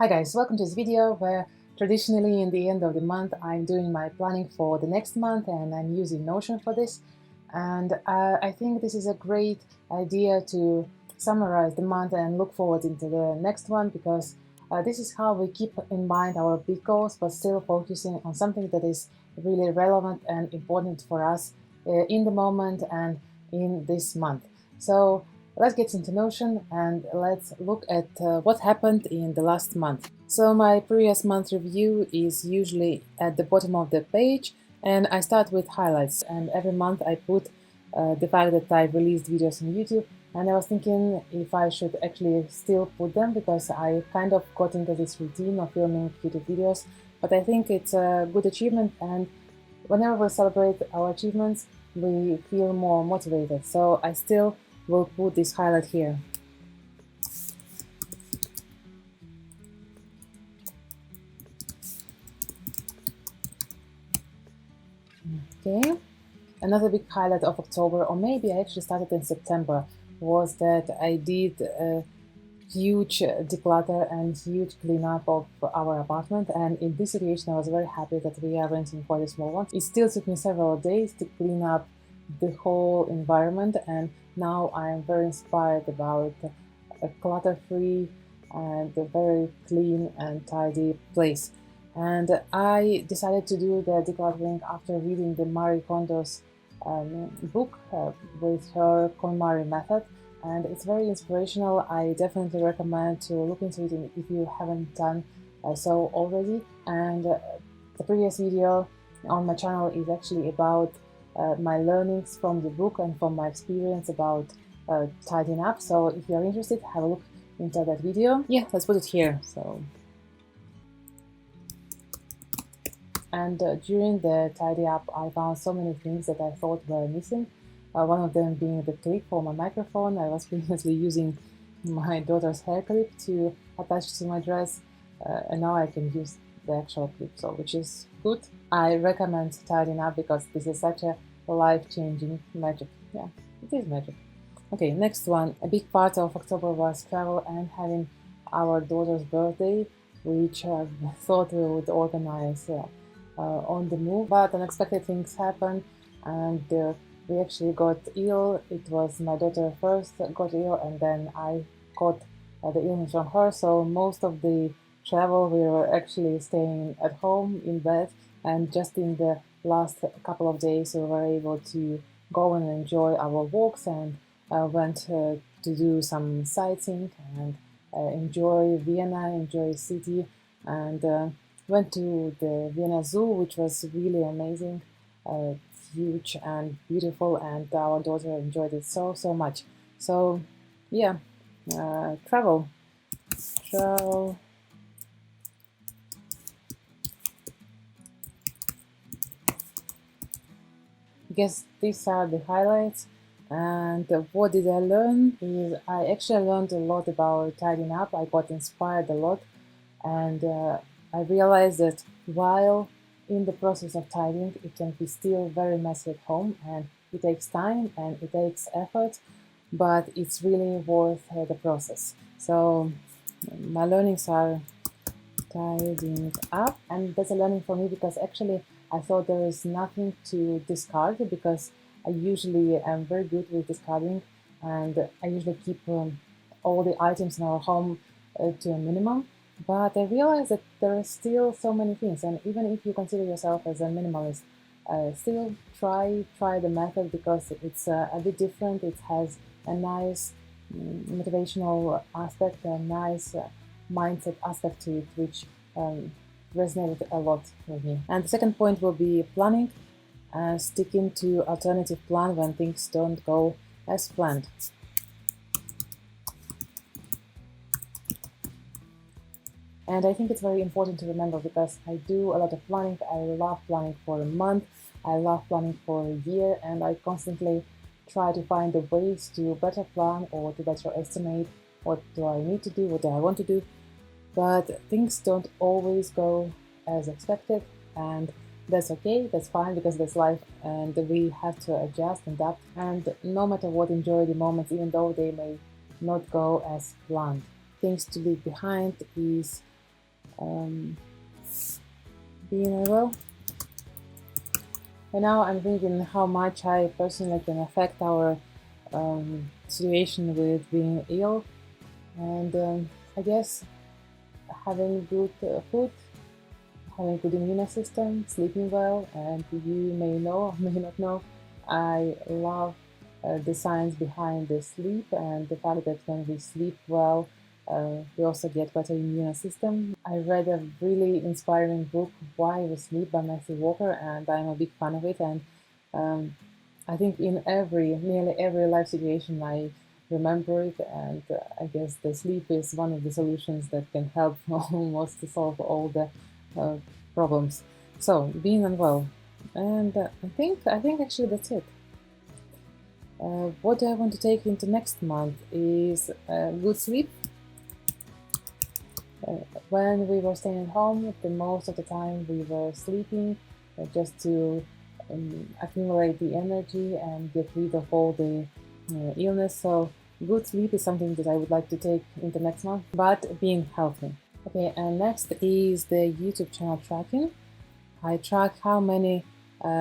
Hi guys, welcome to this video where traditionally in the end of the month I'm doing my planning for the next month and I'm using Notion for this. And I think this is a great idea to summarize the month and look forward into the next one, because this is how we keep in mind our big goals but still focusing on something that is really relevant and important for us in the moment and in this month. So let's get into Notion and let's look at what happened in the last month. So my previous month review is usually at the bottom of the page, and I start with highlights, and every month I put the fact that I released videos on YouTube, and I was thinking if I should actually still put them, because I kind of got into this routine of filming YouTube videos, but I think it's a good achievement, and whenever we celebrate our achievements we feel more motivated, so I still will put this highlight here. Okay, another big highlight of October, or maybe I actually started in September, was that I did a huge declutter and huge cleanup of our apartment, and in this situation I was very happy that we are renting quite a small one. It still took me several days to clean up the whole environment, and now I am very inspired about a clutter-free and a very clean and tidy place. And I decided to do the decluttering after reading the Marie Kondo's book with her KonMari method, and it's very inspirational. I definitely recommend to look into it if you haven't done so already. And the previous video on my channel is actually about my learnings from the book and from my experience about tidying up. So if you're interested, have a look into that video. Yeah, let's put it here. So, and during the tidy up, I found so many things that I thought were missing. One of them being the clip for my microphone. I was previously using my daughter's hair clip to attach to my dress, and now I can use the actual clip, so which is good. I recommend tidying up because this is such a life-changing magic. Yeah, it is magic. Okay, next one. A big part of October was travel and having our daughter's birthday, which I thought we would organize on the move, but unexpected things happened, and we actually got ill. It was my daughter first got ill, and then I got the illness from her. So most of the travel we were actually staying at home in bed, and just in the last couple of days we were able to go and enjoy our walks, and went to do some sightseeing and enjoy Vienna, enjoy the city, and went to the Vienna Zoo, which was really amazing, huge and beautiful, and our daughter enjoyed it so much. So yeah, travel. I guess these are the highlights. And what did I learn is I actually learned a lot about tidying up. I got inspired a lot, and I realized that while in the process of tidying, it can be still very messy at home, and it takes time and it takes effort, but it's really worth the process. So my learnings are tidying up, and that's a learning for me, because actually I thought there is nothing to discard, because I usually am very good with discarding, and I usually keep all the items in our home to a minimum. But I realized that there are still so many things, and even if you consider yourself as a minimalist, still try the method, because it's a bit different. It has a nice motivational aspect, a nice mindset aspect to it, which resonated a lot with me. And the second point will be planning, sticking to alternative plan when things don't go as planned. And I think it's very important to remember, because I do a lot of planning. I love planning for a month, I love planning for a year, and I constantly try to find the ways to better plan or to better estimate what do I need to do, what do I want to do. But things don't always go as expected, and that's okay, that's fine, because that's life, and we have to adjust and adapt, and no matter what, enjoy the moments even though they may not go as planned. Things to leave behind is um, being well. And now I'm thinking how much I personally can affect our situation with being ill, and I guess having good food, having good immune system, sleeping well, and you may know, may not know, I love the science behind the sleep and the fact that when we sleep well, we also get better immune system. I read a really inspiring book, Why We Sleep by Matthew Walker, and I'm a big fan of it. And um, I think in nearly every life situation, I remember it, and I guess the sleep is one of the solutions that can help almost to solve all the uh, problems. So being unwell, and I think actually that's it. What I want to take into next month is good sleep. When we were staying at home, the most of the time we were sleeping just to accumulate the energy and get rid of all the illness. So good sleep is something that I would like to take into next month, but being healthy. Okay, and next is the YouTube channel tracking. I track how many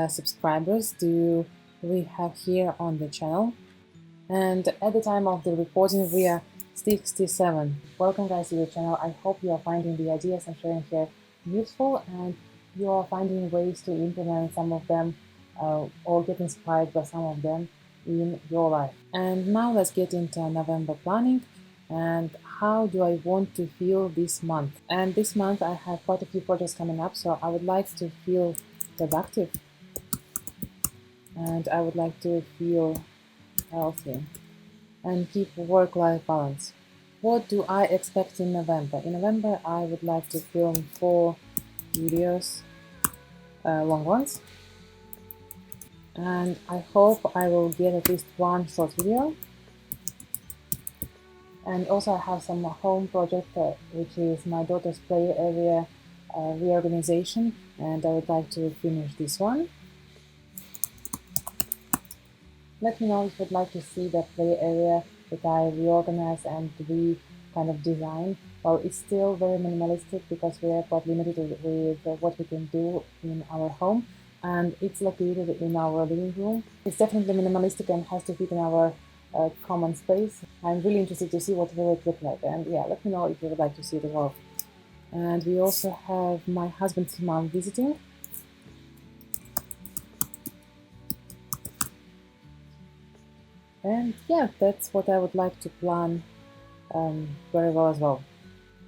subscribers do we have here on the channel. And at the time of the recording, we are 67. Welcome guys to the channel. I hope you are finding the ideas I'm sharing here useful, and you are finding ways to implement some of them or get inspired by some of them in your life. And now let's get into November planning and how do I want to feel this month. And this month I have quite a few projects coming up, so I would like to feel productive and I would like to feel healthy and keep work-life balance. What do I expect in November? In November, I would like to film 4 videos, long ones, and I hope I will get at least 1 short video. And also I have some home project, which is my daughter's play area reorganization, and I would like to finish this one. Let me know if you'd like to see the play area that I reorganize and kind of design. Well, it's still very minimalistic because we are quite limited with what we can do in our home, and it's located in our living room. It's definitely minimalistic and has to fit in our common space. I'm really interested to see what will it look like, and yeah, let me know if you would like to see it as well. And we also have my husband's mom visiting. And yeah, that's what I would like to plan very well as well.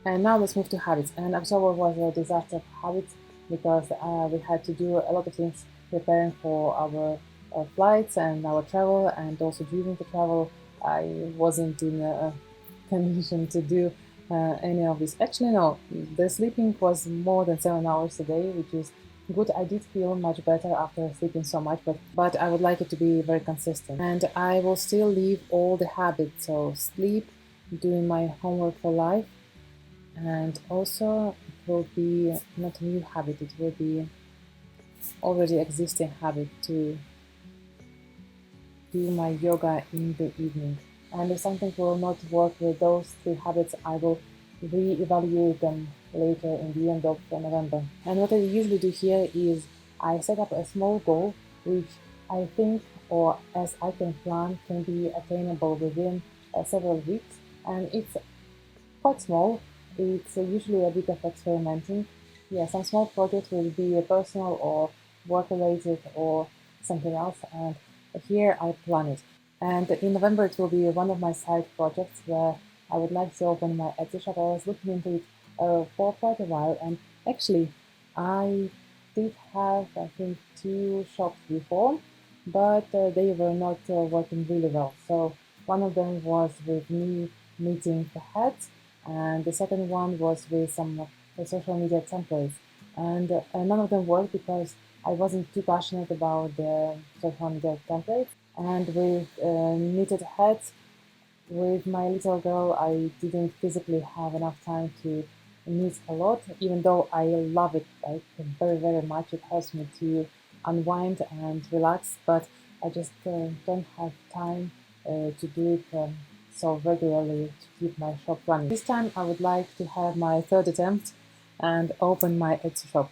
And now let's move to habits. And October was a disaster for habits because we had to do a lot of things preparing for our flights and our travel, and also during the travel I wasn't in a condition to do any of this. Actually, no, the sleeping was more than 7 hours a day, which is good. I did feel much better after sleeping so much, but I would like it to be very consistent. And I will still leave all the habits, so sleep, doing my homework for life, and also it will be not a new habit, it will be already existing habit to do my yoga in the evening. And if something will not work with those 3 habits, I will re-evaluate them later in the end of November. And what I usually do here is I set up a small goal which I think, or as I can plan, can be attainable within several weeks, and it's quite small. It's usually a bit of experimenting. Yeah, some small project will be personal or work related or something else, and here I plan it. And in November it will be one of my side projects where I would like to open my Etsy shop. I was looking into it for quite a while, and actually I did have, I think, 2 shops before, but they were not working really well. So one of them was with me meeting the heads, and the second one was with some social media templates. And none of them worked because I wasn't too passionate about the social media templates. And with knitted hats, with my little girl, I didn't physically have enough time to knit a lot, even though I love it like very, very much. It helps me to unwind and relax, but I just don't have time to do it so regularly to keep my shop running. This time I would like to have my third attempt and open my Etsy shop.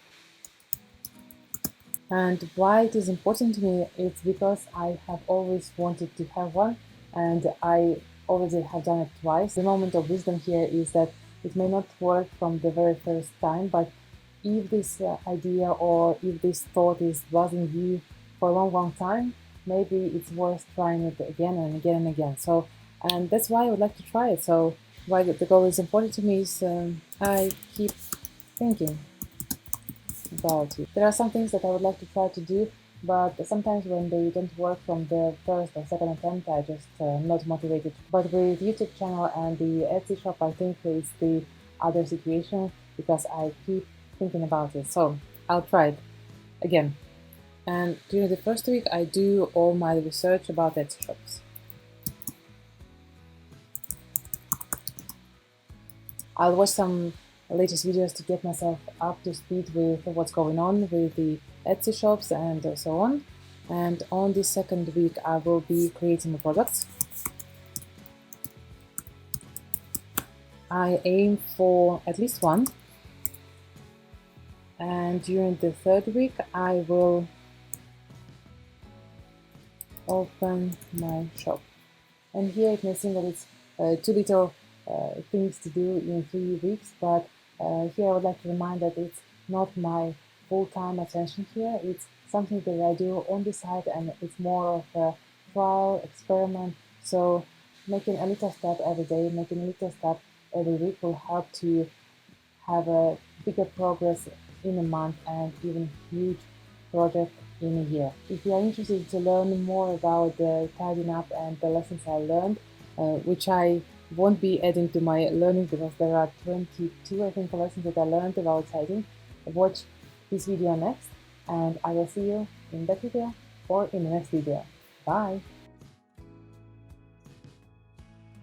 And why it is important to me, it's because I have always wanted to have one, and I already have done it twice. The moment of wisdom here is that it may not work from the very first time, but if this idea or if this thought is buzzing you for a long time, maybe it's worth trying it again and again and again. So, and that's why I would like to try it. So, why the goal is important to me is I keep thinking about it. There are some things that I would like to try to do, but sometimes when they don't work from the first or second attempt, I just not motivated. But with YouTube channel and the Etsy shop, I think it's the other situation because I keep thinking about it. So I'll try it again. And during the first week, I do all my research about Etsy shops. I'll watch some latest videos to get myself up to speed with what's going on with the Etsy shops and so on. And on the second week, I will be creating the products. I aim for at least one. And during the third week, I will open my shop. And here it may seem that it's too little things to do in 3 weeks, but here I would like to remind that it's not my full-time attention here. It's something that I do on the side, and it's more of a trial experiment. So making a little step every day, making a little step every week will help to have a bigger progress in a month and even huge project in a year. If you are interested to learn more about the tidying up and the lessons I learned, which I won't be adding to my learning because there are 22, I think, lessons that I learned about tidying, watch this video next, and I will see you in that video or in the next video. Bye!